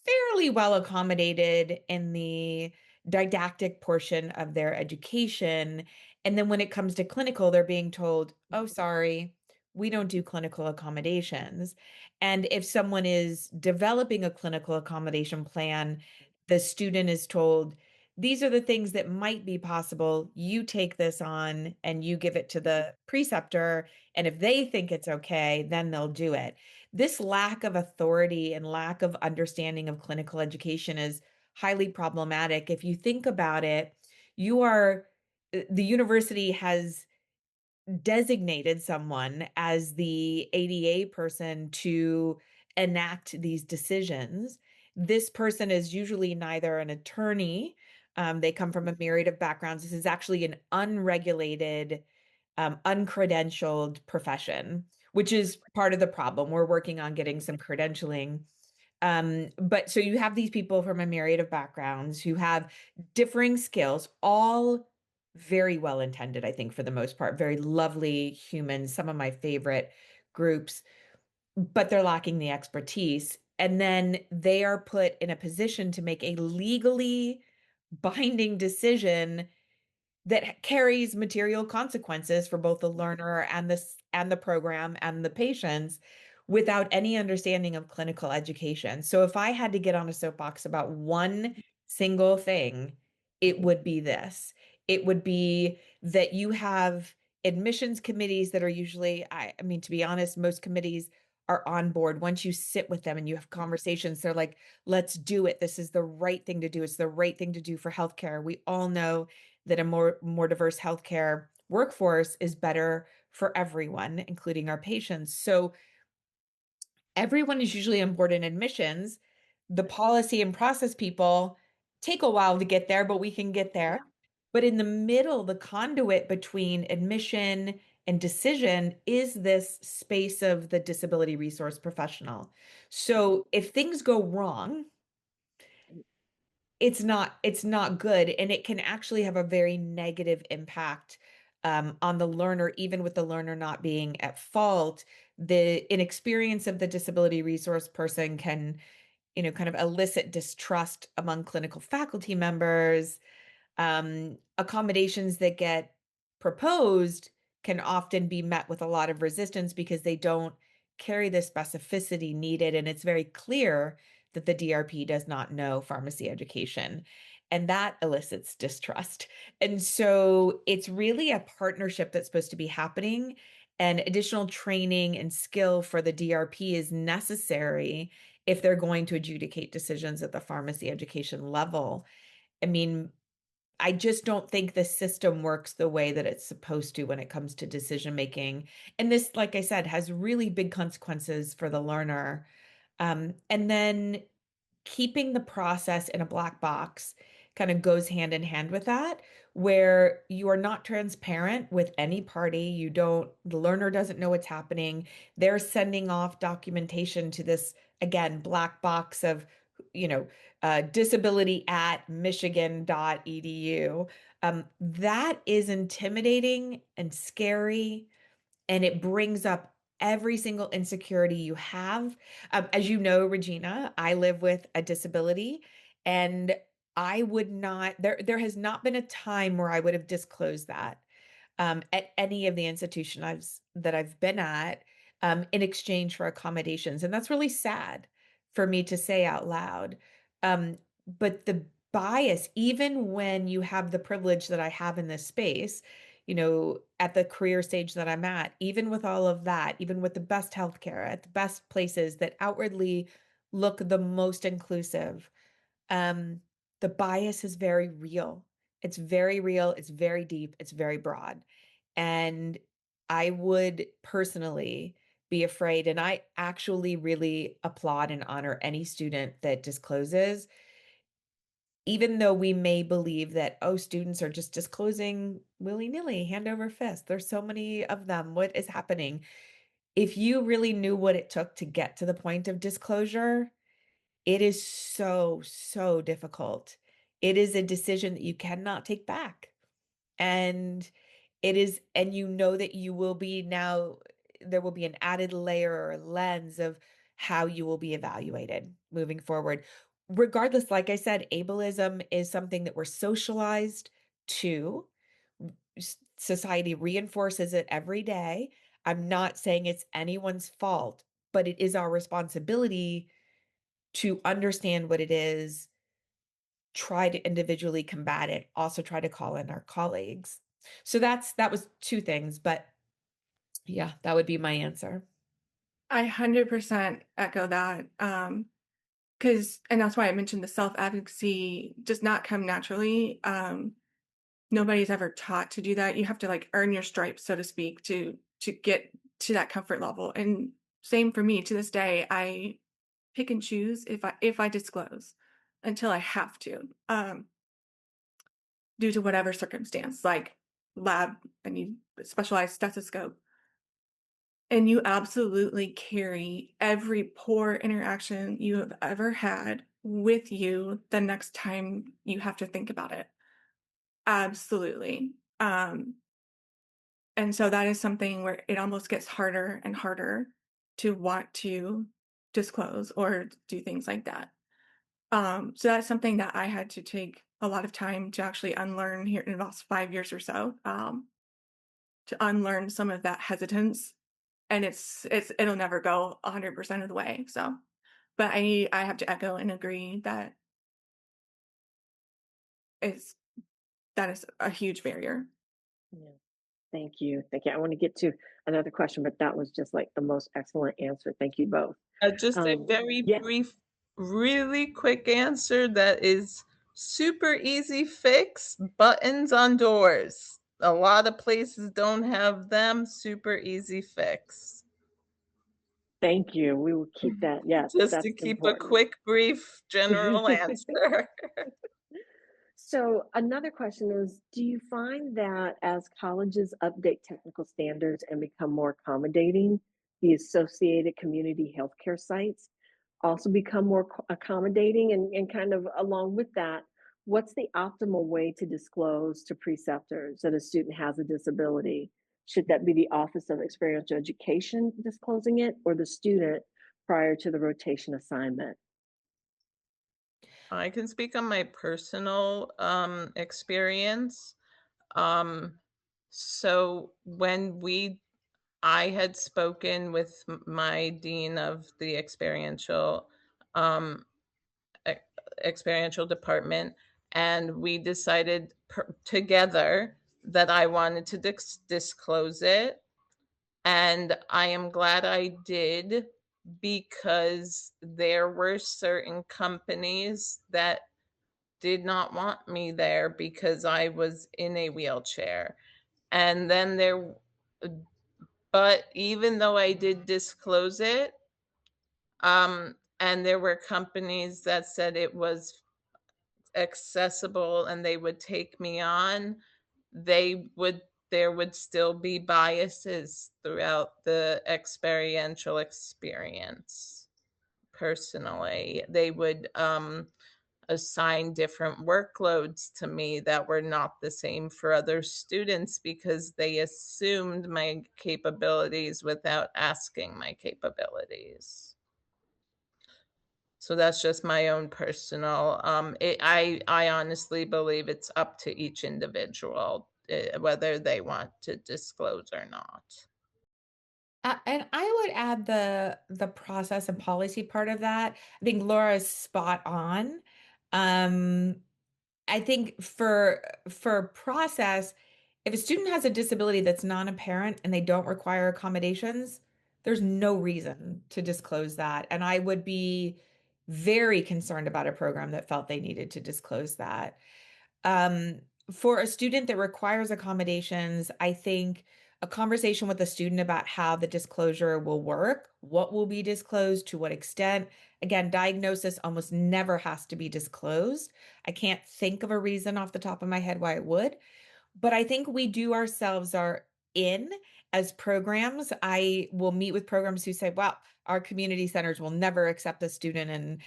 fairly well accommodated in the didactic portion of their education. And then when it comes to clinical, they're being told, oh, sorry, we don't do clinical accommodations. And if someone is developing a clinical accommodation plan, the student is told, these are the things that might be possible. You take this on and you give it to the preceptor. And if they think it's okay, then they'll do it. This lack of authority and lack of understanding of clinical education is highly problematic. If you think about it, the university has designated someone as the ADA person to enact these decisions. This person is usually neither an attorney, they come from a myriad of backgrounds. This is actually an unregulated, uncredentialed profession, which is part of the problem. We're working on getting some credentialing. But so you have these people from a myriad of backgrounds who have differing skills, all very well intended, I think, for the most part, very lovely humans, some of my favorite groups, but they're lacking the expertise. And then they are put in a position to make a legally binding decision that carries material consequences for both the learner and the program and the patients without any understanding of clinical education. So if I had to get on a soapbox about one single thing, it would be this. It would be that you have admissions committees that are usually, I mean, to be honest, most committees are on board. Once you sit with them and you have conversations, they're like, let's do it. This is the right thing to do. It's the right thing to do for healthcare. We all know that a more diverse healthcare workforce is better for everyone, including our patients. So everyone is usually on board in admissions. The policy and process people take a while to get there, but we can get there. But in the middle, the conduit between admission and decision is this space of the disability resource professional. So if things go wrong, it's not good, and it can actually have a very negative impact on the learner, even with the learner not being at fault. The inexperience of the disability resource person can, kind of elicit distrust among clinical faculty members. Accommodations that get proposed can often be met with a lot of resistance because they don't carry the specificity needed. And it's very clear that the DRP does not know pharmacy education. And that elicits distrust. And so it's really a partnership that's supposed to be happening. And additional training and skill for the DRP is necessary if they're going to adjudicate decisions at the pharmacy education level. I mean, I just don't think the system works the way that it's supposed to when it comes to decision making. And this, like I said, has really big consequences for the learner. And then keeping the process in a black box kind of goes hand in hand with that, where you are not transparent with any party. The learner doesn't know what's happening. They're sending off documentation to this, again, black box of, disability at michigan.edu. That is intimidating and scary, and it brings up every single insecurity you have. As you know, Regina, I live with a disability, and I would not, there has not been a time where I would have disclosed that at any of the institutions that I've been at in exchange for accommodations. And that's really sad for me to say out loud. But the bias, even when you have the privilege that I have in this space, at the career stage that I'm at, even with all of that, even with the best healthcare at the best places that outwardly look the most inclusive, the bias is very real. It's very real. It's very deep. It's very broad. And I would personally be afraid. And I actually really applaud and honor any student that discloses, even though we may believe that, oh, students are just disclosing willy-nilly, hand over fist. There's so many of them. What is happening? If you really knew what it took to get to the point of disclosure, it is so, so difficult. It is a decision that you cannot take back. And that you will be now, there will be an added layer or lens of how you will be evaluated moving forward. Regardless, like I said, ableism is something that we're socialized to. Society reinforces it every day. I'm not saying it's anyone's fault, but it is our responsibility to understand what it is, try to individually combat it, also try to call in our colleagues. So that was two things, but yeah, that would be my answer. I 100% echo that. And that's why I mentioned the self-advocacy does not come naturally. Nobody's ever taught to do that. You have to like earn your stripes, so to speak, to get to that comfort level. And same for me to this day, I pick and choose if I disclose until I have to, due to whatever circumstance, like lab, I need a specialized stethoscope. And you absolutely carry every poor interaction you have ever had with you the next time you have to think about it. Absolutely. And so that is something where it almost gets harder and harder to want to disclose or do things like that. So that's something that I had to take a lot of time to actually unlearn here in the last 5 years or so, to unlearn some of that hesitance. And it'll never go 100% of the way. So, but I have to echo and agree that is that is a huge barrier. Yeah. Thank you. Thank you. I want to get to another question, but that was just like the most excellent answer. Thank you both. Just a very Yeah. brief, really quick answer that is super easy fix: buttons on doors. A lot of places don't have them. Super easy fix. Thank you. We will keep that. Yes, Just that's to keep a important. quick, brief, general answer. So another question is, do you find that as colleges update technical standards and become more accommodating, the associated community healthcare sites also become more accommodating and kind of along with that, what's the optimal way to disclose to preceptors that a student has a disability? Should that be the Office of Experiential Education disclosing it or the student prior to the rotation assignment? I can speak on my personal experience. Um, so when I had spoken with my dean of the um, e- experiential department, and we decided together that I wanted to disclose it. And I am glad I did, because there were certain companies that did not want me there because I was in a wheelchair. And then but even though I did disclose it, and there were companies that said it was accessible and they would take me on, there would still be biases throughout the experiential experience. Personally, they would assign different workloads to me that were not the same for other students because they assumed my capabilities without asking my capabilities. So that's just my own personal. I honestly believe it's up to each individual whether they want to disclose or not. And I would add the process and policy part of that. I think Laura's spot on. Um, I think for process, if a student has a disability that's non-apparent and they don't require accommodations, there's no reason to disclose that. And I would be very concerned about a program that felt they needed to disclose that. Um, for a student that requires accommodations, I think a conversation with the student about how the disclosure will work, what will be disclosed, to what extent. Again, diagnosis almost never has to be disclosed. I can't think of a reason off the top of my head why it would. But I think we do ourselves are in as programs. I will meet with programs who say, well, our community centers will never accept a student. And,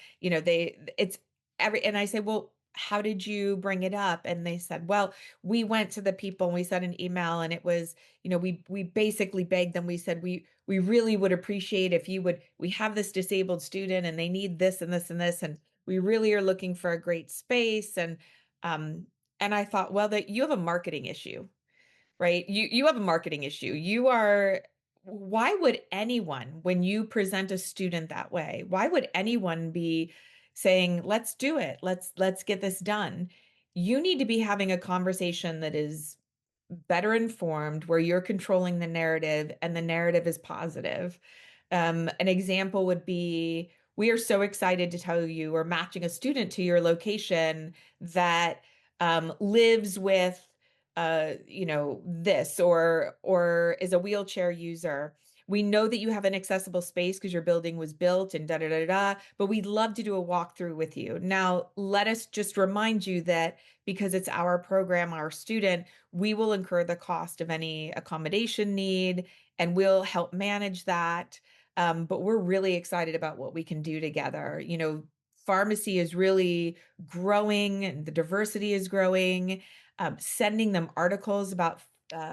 it's and I say, well, how did you bring it up? And they said, well, we went to the people and we sent an email and it was, we basically begged them. We said, we really would appreciate if you would, we have this disabled student and they need this and this and this. And we really are looking for a great space. Um, and I thought, well, that you have a marketing issue, right? You have a marketing issue. Why would anyone, when you present a student that way, why would anyone be saying, let's do it. Let's get this done. You need to be having a conversation that is better informed, where you're controlling the narrative and the narrative is positive. An example would be, we are so excited to tell you we're matching a student to your location that lives with this or is a wheelchair user. We know that you have an accessible space because your building was built and da da da da, but we'd love to do a walkthrough with you. Now, let us just remind you that because it's our program, our student, we will incur the cost of any accommodation need and we'll help manage that. But we're really excited about what we can do together. Pharmacy is really growing and the diversity is growing. Sending them articles about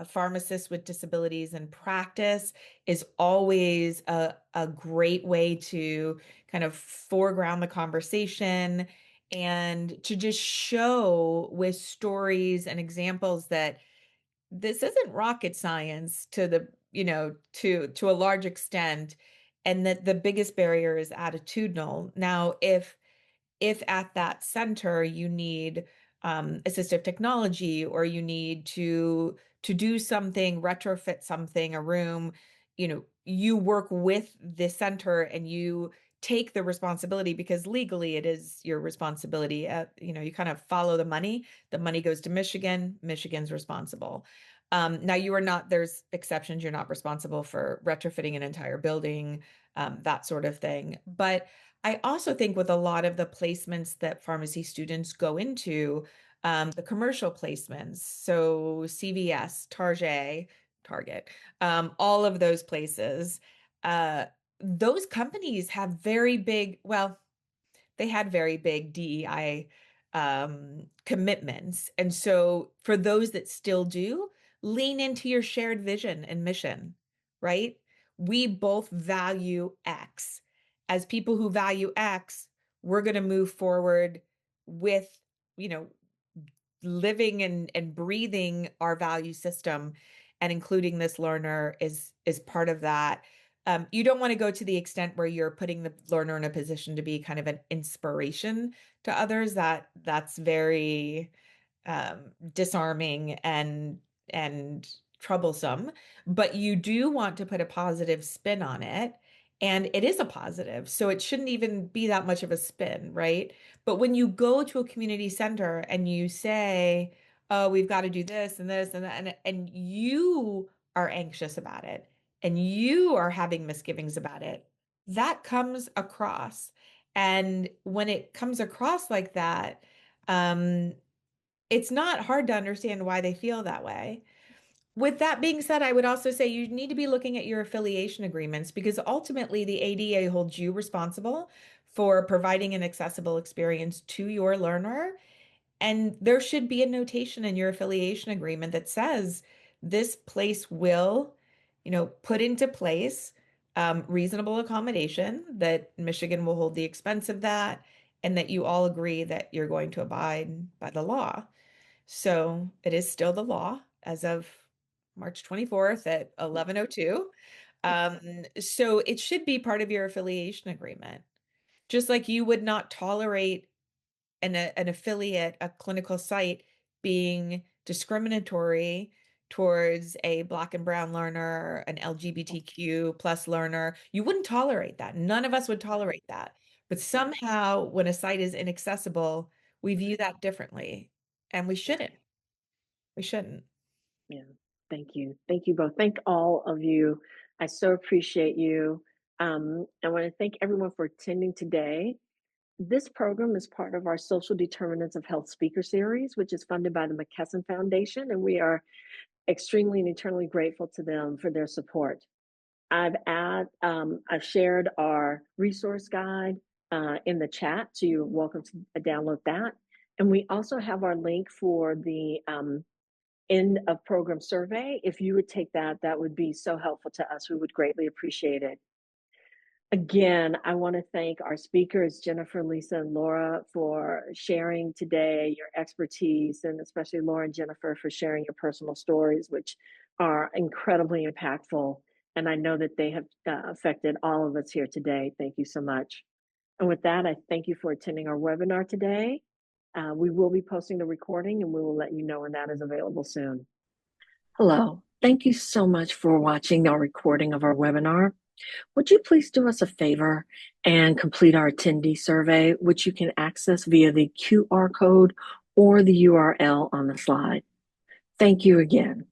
pharmacists with disabilities in practice is always a great way to kind of foreground the conversation and to just show with stories and examples that this isn't rocket science to a large extent, and that the biggest barrier is attitudinal. Now, if at that center you need assistive technology or you need to do something, retrofit something, a room, you work with the center and you take the responsibility because legally it is your responsibility. You kind of follow the money. The money goes to Michigan. Michigan's responsible. Now you are not, there's exceptions, you're not responsible for retrofitting an entire building, that sort of thing. But I also think with a lot of the placements that pharmacy students go into, the commercial placements, so CVS, Target, all of those places, those companies have very big, well, they had very big DEI commitments. And so for those that still do, lean into your shared vision and mission, right? We both value X. As people who value X, we're going to move forward with, you know, living and breathing our value system, and including this learner is part of that. You don't want to go to the extent where you're putting the learner in a position to be kind of an inspiration to others. That's very disarming and troublesome. But you do want to put a positive spin on it, and it is a positive, so it shouldn't even be that much of a spin, right? But when you go to a community center and you say, oh, we've got to do this and this and that, and you are anxious about it and you are having misgivings about it, that comes across. And when it comes across like that, it's not hard to understand why they feel that way. With that being said, I would also say you need to be looking at your affiliation agreements, because ultimately the ADA holds you responsible for providing an accessible experience to your learner. And there should be a notation in your affiliation agreement that says this place will, put into place reasonable accommodation, that Michigan will hold the expense of that, and that you all agree that you're going to abide by the law. So it is still the law as of March 24th at 11:02. So it should be part of your affiliation agreement. Just like you would not tolerate an affiliate, a clinical site, being discriminatory towards a Black and brown learner, an LGBTQ plus learner. You wouldn't tolerate that. None of us would tolerate that. But somehow when a site is inaccessible, we view that differently, and we shouldn't. We shouldn't. Yeah, thank you. Thank you both. Thank all of you. I so appreciate you. I want to thank everyone for attending today. This program is part of our Social Determinants of Health speaker series, which is funded by the McKesson Foundation, and we are extremely and eternally grateful to them for their support. I've shared our resource guide in the chat, so you're welcome to download that. And we also have our link for the end of program survey. If you would take that, that would be so helpful to us. We would greatly appreciate it. Again, I want to thank our speakers, Jennifer, Lisa, and Laura, for sharing today your expertise, and especially Laura and Jennifer for sharing your personal stories, which are incredibly impactful. And I know that they have affected all of us here today. Thank you so much. And with that, I thank you for attending our webinar today. We will be posting the recording, and we will let you know when that is available soon. Hello. Thank you so much for watching our recording of our webinar. Would you please do us a favor and complete our attendee survey, which you can access via the QR code or the URL on the slide. Thank you again.